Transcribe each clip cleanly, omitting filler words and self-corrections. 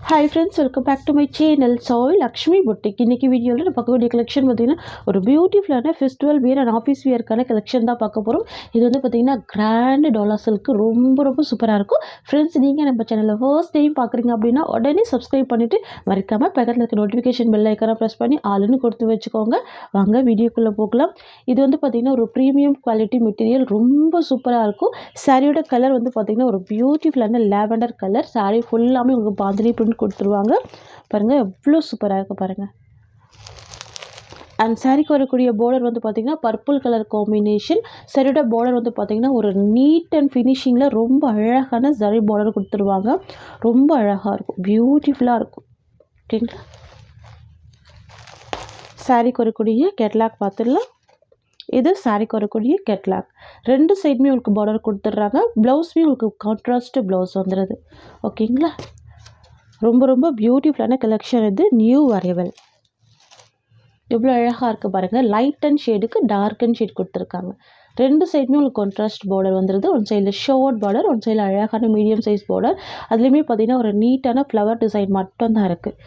Hi friends, welcome back to my channel. Sai Lakshmi boutique. இன்றைக்கி வீடியோவில் நம்ம பார்க்கக்கூடிய கலெக்ஷன் பார்த்திங்கன்னா ஒரு பியூட்டிஃபுல்லான ஃபெஸ்டிவல் வியர் அண்ட் ஆஃபீஸ் வியர்க்கான கலெக்ஷன் தான் பார்க்க போகிறோம். இது வந்து பார்த்திங்கன்னா கிராண்ட் டாலர் சில்க்கு ரொம்ப சூப்பராக இருக்கும். ஃப்ரெண்ட்ஸ், நீங்கள் நம்ம சேனலில் ஃபர்ஸ்ட் டைம் பார்க்குறீங்க அப்படின்னா உடனே சப்ஸ்கிரைப் பண்ணிவிட்டு மறக்காமல் பக்கத்தில் இருக்க நோட்டிஃபிகேஷன் பெல் ஐக்கான ப்ரெஸ் பண்ணி ஆளுன்னு கொடுத்து வச்சுக்கோங்க. வாங்க வீடியோக்குள்ளே போகலாம். இது வந்து பார்த்திங்கன்னா ஒரு ப்ரீமியம் குவாலிட்டி மெட்டீரியல், ரொம்ப சூப்பராக இருக்கும். சாரியோட கலர் வந்து பார்த்திங்கன்னா ஒரு பியூட்டிஃபுல்லான லாவெண்டர் கலர். சாரி ஃபுல்லாமே உங்களுக்கு பாந்தினி பிரிண்ட் கொடுத்துருவாங்க. பாருங்கள் எவ்வளோ சூப்பராக இருக்குது பாருங்கள். அண்ட் சாரிக்கு வரக்கூடிய பார்டர் வந்து பார்த்திங்கன்னா பர்பிள் கலர் காம்பினேஷன். சாரியோட பார்டர் வந்து பார்த்திங்கன்னா ஒரு நீட் அண்ட் ஃபினிஷிங்கில் ரொம்ப அழகான சரி பார்டர் கொடுத்துருவாங்க. ரொம்ப அழகாக இருக்கும், பியூட்டிஃபுல்லாக இருக்கும். ஓகேங்களா, சாரிக்கு வரக்கூடிய கேட்லாக் பார்த்துடலாம். இது சாரிக்கு வரக்கூடிய கேட்லாக். ரெண்டு சைடுமே உங்களுக்கு பார்டர் கொடுத்துட்றாங்க. ப்ளவுஸ்மே உங்களுக்கு கான்ட்ராஸ்ட் ப்ளவுஸ் வந்துடுது. ஓகேங்களா, ரொம்ப பியூட்டிஃபுல்லான கலெக்ஷன். இது நியூ அரைவல். எவ்வளோ அழகாக இருக்குது பாருங்கள். லைட் அண்ட் ஷேடுக்கு டார்க் அண்ட் ஷேட் கொடுத்துருக்காங்க. ரெண்டு சைடுமே உங்களுக்கு கான்ட்ராஸ்ட் பார்டர் வந்துடுது. ஒன் சைடில் ஷார்ட் பார்டர், ஒன் சைடில் அழகான மீடியம் சைஸ் பார்டர். அதுலேயுமே பார்த்திங்கன்னா ஒரு நீட்டான ஃப்ளவர் டிசைன் மட்டும்தான் இருக்குது.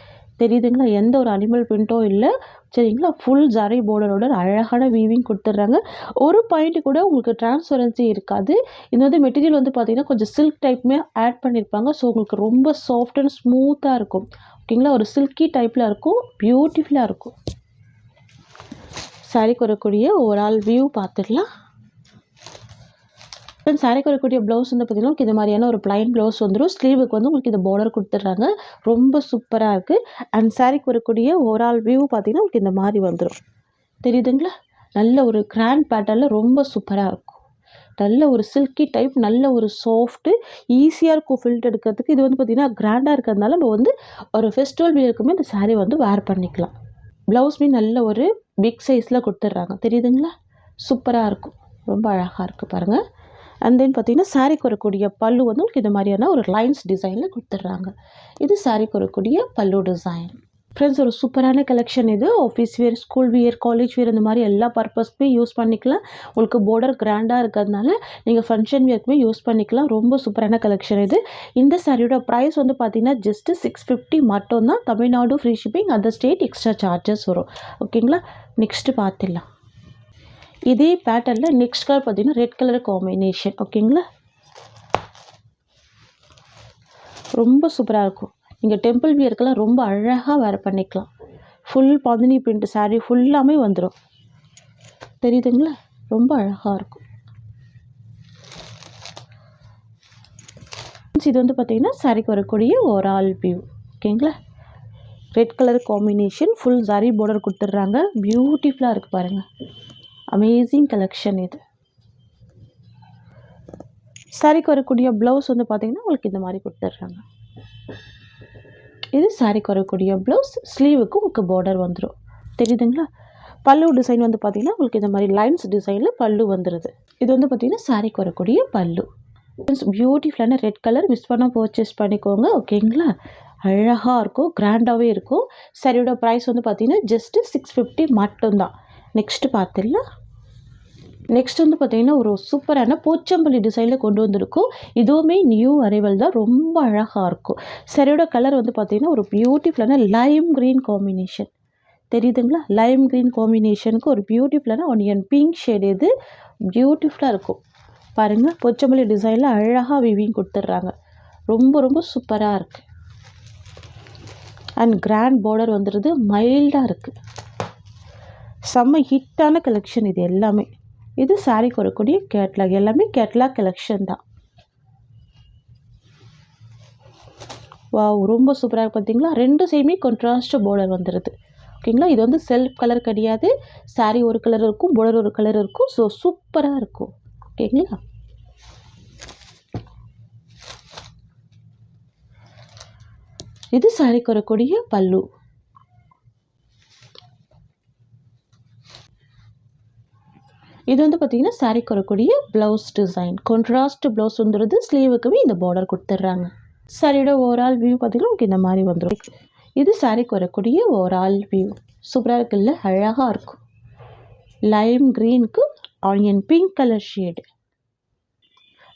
தெரியுதுங்களா, எந்த ஒரு அனிமல் பிரிண்ட்டோ இல்லை. சரிங்களா, ஃபுல் ஜரி பார்டரோட அழகான வீவிங் கொடுத்துட்றாங்க. ஒரு பாயிண்ட் கூட உங்களுக்கு டிரான்ஸ்பரன்சி இருக்காது. இது வந்து மெட்டீரியல் வந்து பார்த்திங்கன்னா கொஞ்சம் சில்க் டைப்புமே ஆட் பண்ணியிருப்பாங்க. ஸோ உங்களுக்கு ரொம்ப சாஃப்ட் அண்ட் ஸ்மூத்தாக இருக்கும். ஓகேங்களா, ஒரு சில்கி டைப்பில் இருக்கும், பியூட்டிஃபுல்லாக இருக்கும். சாரிக்கு வரக்கூடிய ஓவரால் வியூ பார்த்துடலாம். தென் சாரிக்கு வரக்கூடிய ப்ளவுஸ் வந்து பார்த்திங்கன்னா உங்களுக்கு இது மாதிரியான ஒரு ப்ளைன் ப்ளவுஸ் வந்துடும். ஸ்லீவுக்கு வந்து உங்களுக்கு இந்த பார்டர் கொடுத்துட்றாங்க. ரொம்ப சூப்பராக இருக்குது. அண்ட் சாரிக்கு வரக்கூடிய ஓவரால் வியூ பார்த்திங்கன்னா உங்களுக்கு இந்த மாதிரி வந்துடும். தெரியுதுங்களா, நல்ல ஒரு கிராண்ட் பேட்டர்னில் ரொம்ப சூப்பராக இருக்கும். நல்ல ஒரு சில்கி டைப், நல்ல ஒரு சாஃப்ட்டு, ஈஸியாக இருக்கும் ஃபில்ட் எடுக்கிறதுக்கு. இது வந்து பார்த்திங்கன்னா கிராண்டாக இருக்கிறதுனால நம்ம வந்து ஒரு ஃபெஸ்டிவல் வியருக்குமே இந்த சாரீ வந்து வேர் பண்ணிக்கலாம். ப்ளவுஸ்மே நல்ல ஒரு பிக் சைஸில் கொடுத்துட்றாங்க. தெரியுதுங்களா, சூப்பராக இருக்கும், ரொம்ப அழகாக இருக்குது பாருங்கள். அண்ட் தென் பார்த்திங்கன்னா சாரிக்கு வரக்கூடிய பல்லு வந்து உங்களுக்கு இது மாதிரியான ஒரு லைன்ஸ் டிசைனில் கொடுத்துட்றாங்க. இது சாரிக்கு வரக்கூடிய பல்லு டிசைன். ஃப்ரெண்ட்ஸ், ஒரு சூப்பரான கலெக்ஷன் இது. Office wear, school wear, college wear, இந்த மாதிரி எல்லா பர்பஸ்க்குமே யூஸ் பண்ணிக்கலாம். உங்களுக்கு பார்டர் கிராண்டாக இருக்கிறதுனால நீங்கள் ஃபங்க்ஷன் வியர்க்குமே யூஸ் பண்ணிக்கலாம். ரொம்ப சூப்பரான கலெக்ஷன் இது. இந்த சாரியோட ப்ரைஸ் வந்து பார்த்திங்கன்னா ஜஸ்ட்டு 650 மட்டும்தான். Tamil Nadu free shipping, other state extra charges வரும். ஓகேங்களா, நெக்ஸ்ட்டு பார்த்துடலாம். இதே பேட்டர்னில் நெக்ஸ்ட் கலர் பார்த்திங்கன்னா ரெட் கலர் காம்பினேஷன். ஓகேங்களா, ரொம்ப சூப்பராக இருக்கும். நீங்கள் டெம்பிள் வியர்க்கெல்லாம் ரொம்ப அழகாக வேர் பண்ணிக்கலாம். ஃபுல் பாந்தினி பிரிண்ட் சாரீ ஃபுல்லாமே வந்துடும். தெரியுதுங்களா, ரொம்ப அழகாக இருக்கும். இது வந்து பார்த்திங்கன்னா சாரிக்கு வரக்கூடிய ஓவரால் வியூ. ஓகேங்களா, red colour combination, full sorry border கொடுத்துட்றாங்க. பியூட்டிஃபுல்லாக இருக்குது பாருங்கள். அமேசிங் கலெக்ஷன் இது. சாரிக்கு வரக்கூடிய ப்ளவுஸ் வந்து பார்த்திங்கன்னா உங்களுக்கு இந்த மாதிரி கொடுத்துட்றாங்க. இது சாரிக்கு வரக்கூடிய ப்ளவுஸ். ஸ்லீவுக்கு உங்களுக்கு பார்டர் வந்துடும். தெரியுதுங்களா, பல்லு டிசைன் வந்து பார்த்திங்கன்னா உங்களுக்கு இந்த மாதிரி லைன்ஸ் டிசைனில் பல்லு வந்துடுது. இது வந்து பார்த்திங்கன்னா சாரிக்கு வரக்கூடிய பல்லு. பியூட்டிஃபுல்லான ரெட் கலர், மிஸ் பண்ணால் பர்ச்சேஸ் பண்ணிக்கோங்க. ஓகேங்களா, அழகாக இருக்கும், கிராண்டாகவே இருக்கும். சாரியோட ப்ரைஸ் வந்து பார்த்திங்கன்னா ஜஸ்ட்டு 650 மட்டும்தான். நெக்ஸ்ட்டு பார்த்துடலாம். நெக்ஸ்ட் வந்து பார்த்திங்கன்னா ஒரு சூப்பரான போச்சம்பள்ளி டிசைனில் கொண்டு வந்திருக்கும். இதுவுமே நியூ அரைவல் தான், ரொம்ப அழகாக இருக்கும். சாரியோட கலர் வந்து பார்த்திங்கன்னா ஒரு பியூட்டிஃபுல்லான லைம் க்ரீன் காம்பினேஷன். தெரியுதுங்களா, லைம் க்ரீன் காம்பினேஷனுக்கு ஒரு பியூட்டிஃபுல்லான ஆனியன் பிங்க் ஷேடு. இது பியூட்டிஃபுல்லாக இருக்கும் பாருங்கள். போச்சம்பள்ளி டிசைனில் அழகாக வீவிங் கொடுத்துட்றாங்க. ரொம்ப சூப்பராக இருக்குது. அண்ட் கிராண்ட் பார்டர் வந்துடுது, மைல்டாக இருக்குது. செம்ம ஹிட்டான கலெக்ஷன் இது எல்லாமே. இது சாரிக்கு வரக்கூடிய கேட்லாக். எல்லாமே கேட்லாக் கலெக்ஷன் தான். வாவ், ரொம்ப சூப்பராக இருக்குது பார்த்தீங்களா. ரெண்டு சைடுமே கான்ட்ராஸ்ட் பார்டர் வந்துடுது. ஓகேங்களா, இது வந்து செல்ஃப் கலர் கிடையாது. சாரி ஒரு கலர் இருக்கும், பார்டர் ஒரு கலர் இருக்கும். ஸோ சூப்பராக இருக்கும். ஓகேங்களா, இது சாரிக்கு வரக்கூடிய பல்லு. இது வந்து பார்த்திங்கன்னா சாரிக்கு வரக்கூடிய ப்ளவுஸ் டிசைன். கான்ட்ராஸ்ட் ப்ளவுஸ் வந்துடுது. ஸ்லீவுக்குமே இந்த பார்டர் கொடுத்துட்றாங்க. சாரியோட ஓவரால் வியூ பார்த்திங்கன்னா உங்களுக்கு இந்த மாதிரி வந்துடும். இது சாரிக்கு வரக்கூடிய ஓவரால் வியூ. சூப்பராக இருக்குல்ல, அழகாக இருக்கும். லைம் க்ரீனுக்கு ஆனியன் பிங்க் கலர் ஷேடு.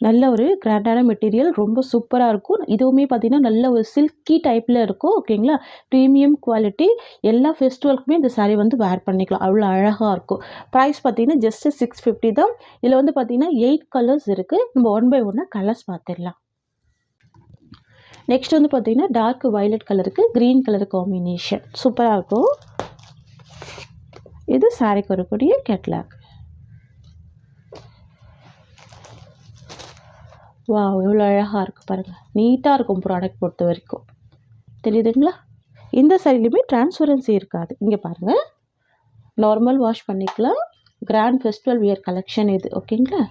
நல்ல ஒரு கிராண்டான மெட்டீரியல், ரொம்ப சூப்பராக இருக்கும். இதுவுமே பார்த்தீங்கன்னா நல்ல ஒரு சில்கி டைப்பில் இருக்கும். ஓகேங்களா, ப்ரீமியம் குவாலிட்டி. எல்லா ஃபெஸ்டிவலுக்குமே இந்த சாரீ வந்து வேர் பண்ணிக்கலாம், அவ்வளோ அழகாக இருக்கும். ப்ரைஸ் பார்த்தீங்கன்னா ஜஸ்ட் 650 தான். இதில் வந்து பார்த்தீங்கன்னா 8 கலர்ஸ் இருக்குது. நம்ம ஒன் பை ஒன்னாக கலர்ஸ் பார்த்துடலாம். நெக்ஸ்ட் வந்து பார்த்தீங்கன்னா டார்க் வயலட் கலருக்கு க்ரீன் கலர் காம்பினேஷன் சூப்பராக இருக்கும். இது சாரீக்கு வரக்கூடிய கேட்லாக். வாவ், எவ்வளோ அழகாக இருக்குது பாருங்கள். நீட்டாக இருக்கும் ப்ராடக்ட் பொறுத்த வரைக்கும், தெரியுதுங்களா? இந்த சாரிலையுமே டிரான்ஸ்பரன்சி இருக்காது. இங்கே பாருங்கள், நார்மல் வாஷ் பண்ணிக்கலாம். கிராண்ட் ஃபெஸ்டிவல் வியர் கலெக்ஷன் இது. ஓகேங்களா,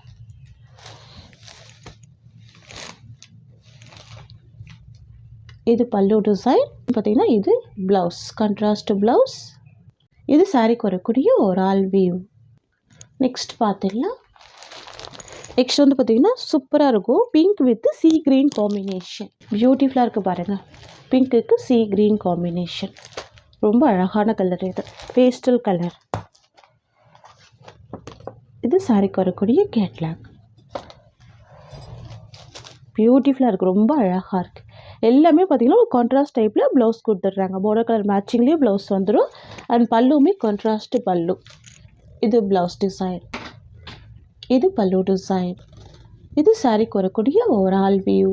இது பல்லு டிசைன். பார்த்தீங்கன்னா இது ப்ளவுஸ், கான்ட்ராஸ்ட் ப்ளவுஸ். இது சாரீக்கு வரக்கூடிய ஒரு ஆல் வியூ. நெக்ஸ்ட் பார்த்துடலாம். நெக்ஸ்ட் வந்து பார்த்தீங்கன்னா சூப்பராக இருக்கும். Pink with C green combination பியூட்டிஃபுல்லாக இருக்குது பாருங்கள். பிங்க்குக்கு சி க்ரீன் காம்பினேஷன் ரொம்ப அழகான கலர். இது பேஸ்டல் கலர். இது சாரீக்கு வரக்கூடிய கேட்லாக். பியூட்டிஃபுல்லாக இருக்குது, ரொம்ப அழகாக இருக்குது. எல்லாமே பார்த்தீங்கன்னா ஒரு கான்ட்ராஸ்ட் டைப்பில் ப்ளவுஸ் கொடுத்துட்றாங்க. பார்டர் கலர் மேட்சிங்லேயே ப்ளவுஸ் வந்துடும். அண்ட் பல்லுமே கான்ட்ராஸ்ட் பல்லு. இது ப்ளவுஸ் டிசைன், இது பல்லு டிசைன். இது சாரீக்கு வரக்கூடிய ஓவரால் வியூ.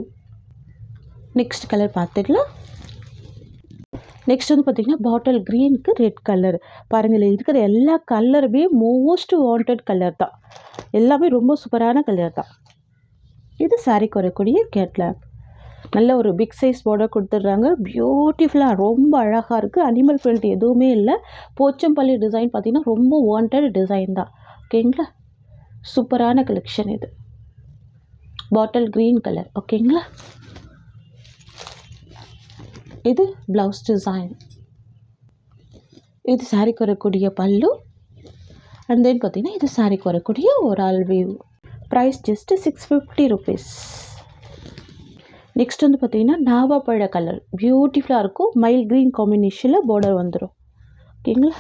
நெக்ஸ்ட் கலர் பார்த்துக்கலாம். நெக்ஸ்ட் வந்து பார்த்தீங்கன்னா பாட்டில் க்ரீனுக்கு ரெட் கலர். பாருங்கள், இருக்கிற எல்லா கலருமே மோஸ்ட் வாண்டட் கலர் தான். எல்லாமே ரொம்ப சூப்பரான கலர் தான். இது சாரீக்கு வரக்கூடிய கேட்லாக். நல்ல ஒரு பிக் சைஸ் பார்டர் கொடுத்துட்றாங்க. பியூட்டிஃபுல்லாக ரொம்ப அழகாக இருக்குது. அனிமல் பிரிண்ட் எதுவுமே இல்லை. போச்சம்பள்ளி டிசைன் பார்த்திங்கன்னா ரொம்ப வாண்டட் டிசைன் தான். ஓகேங்களா, சூப்பரான கலெக்ஷன் இது. Bottle green colour. ஓகேங்களா, இது ப்ளவுஸ் டிசைன். இது சாரீக்கு வரக்கூடிய பல்லு. அண்ட் தென் பார்த்திங்கன்னா இது சாரீக்கு வரக்கூடிய ஒரு all view. Price just 650 rupees. Next வந்து பார்த்தீங்கன்னா நாவாப்பழ கலர் பியூட்டிஃபுல்லாக இருக்கும். மைல் க்ரீன் காம்பினேஷனில் பார்டர் வந்துடும். ஓகேங்களா,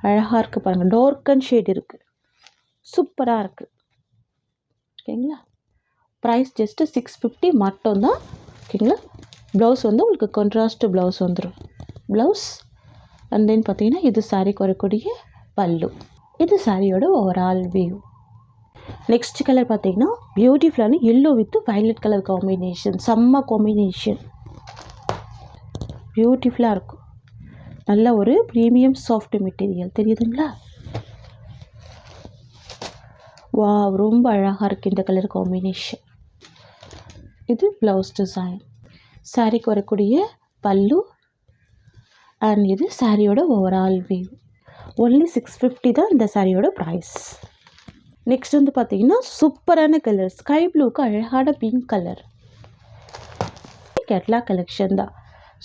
அழகாக இருக்குது பாருங்கள். டார்க் அண்ட் ஷேட் இருக்குது, சூப்பராக இருக்குது. ஓகேங்களா, ப்ரைஸ் ஜஸ்ட்டு 650 மட்டும்தான். ஓகேங்களா, ப்ளவுஸ் வந்து உங்களுக்கு கான்ட்ராஸ்ட் ப்ளவுஸ் வந்துடும். ப்ளவுஸ் அண்ட் தென் பார்த்தீங்கன்னா இது சாரீக்கு வரக்கூடிய பல்லு. இது சாரியோட ஓவரால் வியூ. நெக்ஸ்ட் கலர் பார்த்தீங்கன்னா பியூட்டிஃபுல்லான yellow with violet colour combination. செம்ம காம்பினேஷன், பியூட்டிஃபுல்லாக இருக்கும். நல்ல ஒரு ப்ரீமியம் சாஃப்ட் மெட்டீரியல், தெரியுதுங்களா? வா, ரொம்ப அழகாக இருக்குது இந்த கலர் காம்பினேஷன். இது ப்ளவுஸ் டிசைன். சாரீக்கு வரக்கூடிய பல்லு அண்ட் இது சாரியோட ஓவரால் வியூ. ஒன்லி 650 தான் இந்த சாரியோட ப்ரைஸ். நெக்ஸ்ட் வந்து பார்த்தீங்கன்னா சூப்பரான கலர். ஸ்கை ப்ளூக்கு அழகான பிங்க் கலர். கேட்லாக் கலெக்ஷன் தான்.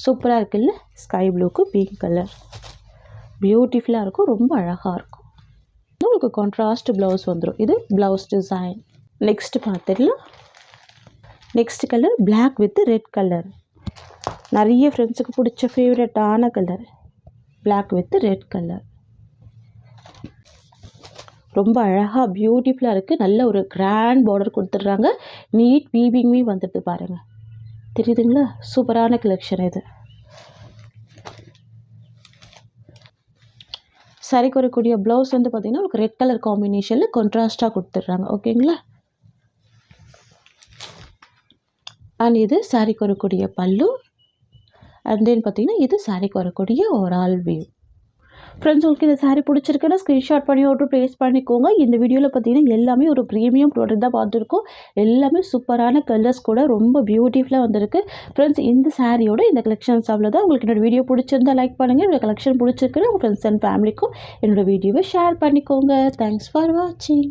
சூப்பராக இருக்குல்ல? ஸ்கை ப்ளூக்கு பிங்க் கலர் பியூட்டிஃபுல்லாக இருக்கும், ரொம்ப அழகாக இருக்கும். உங்களுக்கு கான்ட்ராஸ்ட் ப்ளவுஸ் வந்துடும். இது ப்ளவுஸ் டிசைன். நெக்ஸ்ட் பார்த்துடலாம். Next colour black with red colour. நிறைய ஃப்ரெண்ட்ஸுக்கு பிடிச்ச ஃபேவரட்டான கலர். பிளாக் வித் ரெட் கலர் ரொம்ப அழகாக பியூட்டிஃபுல்லாக இருக்குது. நல்ல ஒரு கிராண்ட் பார்டர் கொடுத்துட்றாங்க. நீட் வீவிங்மே வந்துடுது பாருங்கள், தெரியுதுங்களா? சூப்பரான கலெக்ஷன் இது. சாரிக்கு வரக்கூடிய ப்ளவுஸ் வந்து பார்த்திங்கன்னா உங்களுக்கு ரெட் கலர் காம்பினேஷனில் கான்ட்ராஸ்ட்டாக கொடுத்துட்றாங்க. ஓகேங்களா, அண்ட் இது சாரிக்கு வரக்கூடிய பல்லு. அண்ட் தென் பார்த்திங்கன்னா இது சாரிக்கு வரக்கூடிய ஓவரால் வியூ. ஃப்ரெண்ட்ஸ், உங்களுக்கு இந்த சாரீ பிடிச்சிருக்குன்னா ஸ்க்ரீன்ஷாட் பண்ணி ஆர்டர் ப்ளேஸ் பண்ணிக்கோங்க. இந்த வீடியோவில் பார்த்தீங்கன்னா எல்லாமே ஒரு ப்ரீமியம் ப்ராடக்ட் தான் பார்த்துருக்கோம். எல்லாமே சூப்பரான கலர்ஸ் கூட ரொம்ப பியூட்டிஃபுல்லாக வந்திருக்கு. ஃப்ரெண்ட்ஸ், இந்த சாரியோட இந்த கலெக்ஷன்ஸ் அவ்வளோதான். உங்களுக்கு என்னோடய வீடியோ பிடிச்சிருந்தா லைக் பண்ணுங்கள். என்னோடய கலெக்ஷன் பிடிச்சிருக்குன்னு உங்கள் ஃப்ரெண்ட்ஸ் அண்ட் ஃபேமிலிக்கும் என்னோடய வீடியோவை ஷேர் பண்ணிக்கோங்க. தேங்க்ஸ் ஃபார் வாட்சிங்.